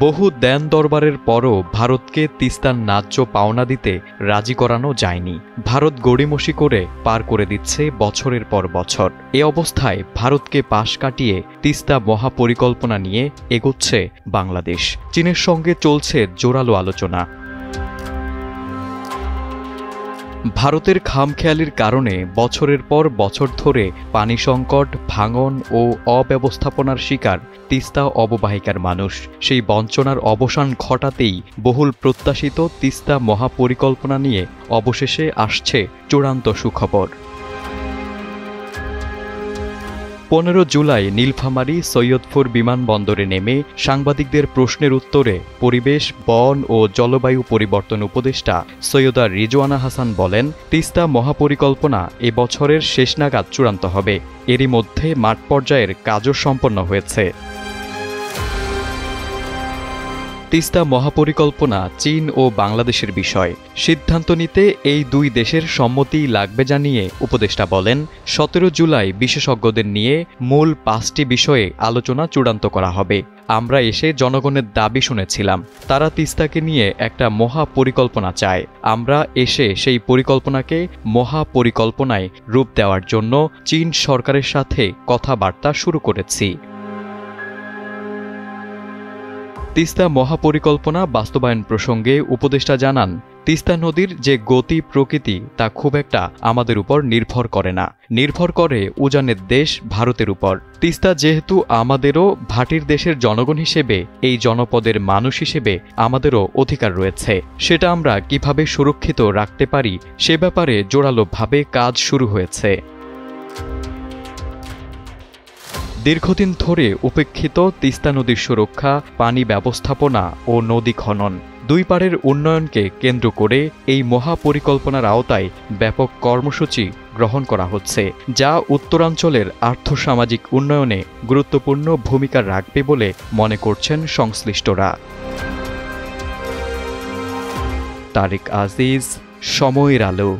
বহু দেন দরবারের পরও ভারতকে তিস্তার ন্যায্য পাওনা দিতে রাজি করানো যায়নি। ভারত গড়িমসি করে পার করে দিচ্ছে বছরের পর বছর। এ অবস্থায় ভারতকে পাশ কাটিয়ে তিস্তা মহাপরিকল্পনা নিয়ে এগোচ্ছে বাংলাদেশ। চীনের সঙ্গে চলছে জোরালো আলোচনা। ভারতের খামখেয়ালির কারণে বছরের পর বছর ধরে পানি সংকট, ভাঙন ও অব্যবস্থাপনার শিকার তিস্তা অববাহিকার মানুষ। সেই বঞ্চনার অবসান ঘটাতেই বহুল প্রত্যাশিত তিস্তা মহাপরিকল্পনা নিয়ে অবশেষে আসছে চূড়ান্ত সুখবর। 15 জুলাই নীলফামারী সৈয়দপুর বিমানবন্দরে নেমে সাংবাদিকদের প্রশ্নের উত্তরে পরিবেশ, বন ও জলবায়ু পরিবর্তন উপদেষ্টা সৈয়দা রিজওয়ানা হাসান বলেন, তিস্তা মহাপরিকল্পনা এ বছরের শেষ নাগাদ চূড়ান্ত হবে। এরই মধ্যে মাঠ পর্যায়ের কাজও সম্পন্ন হয়েছে। তিস্তা মহাপরিকল্পনা চীন ও বাংলাদেশের বিষয়। সিদ্ধান্ত নিতে এই দুই দেশের সম্মতিই লাগবে জানিয়ে উপদেষ্টা বলেন, 17 জুলাই বিশেষজ্ঞদের নিয়ে মূল 5টি বিষয়ে আলোচনা চূড়ান্ত করা হবে। আমরা এসে জনগণের দাবি শুনেছিলাম, তারা তিস্তাকে নিয়ে একটা মহাপরিকল্পনা চায়। আমরা এসে সেই পরিকল্পনাকে মহাপরিকল্পনায় রূপ দেওয়ার জন্য চীন সরকারের সাথে কথাবার্তা শুরু করেছি। তিস্তা মহাপরিকল্পনা বাস্তবায়ন প্রসঙ্গে উপদেষ্টা জানান, তিস্তা নদীর যে গতি প্রকৃতি তা খুব একটা আমাদের উপর নির্ভর করে না, নির্ভর করে উজানের দেশ ভারতের উপর। তিস্তা যেহেতু আমাদেরও ভাটির দেশের জনগণ হিসেবে, এই জনপদের মানুষ হিসেবে আমাদেরও অধিকার রয়েছে। সেটা আমরা কিভাবে সুরক্ষিত রাখতে পারি সে ব্যাপারে জোরালোভাবে কাজ শুরু হয়েছে। দীর্ঘদিন ধরে উপেক্ষিত তিস্তা নদীর সুরক্ষা, পানি ব্যবস্থাপনা ও নদী খনন, দুই পাড়ের উন্নয়নকে কেন্দ্র করে এই মহাপরিকল্পনার আওতায় ব্যাপক কর্মসূচি গ্রহণ করা হচ্ছে, যা উত্তরাঞ্চলের আর্থসামাজিক উন্নয়নে গুরুত্বপূর্ণ ভূমিকা রাখবে বলে মনে করছেন সংশ্লিষ্টরা। তারিক আজিজ, সময়ের আলো।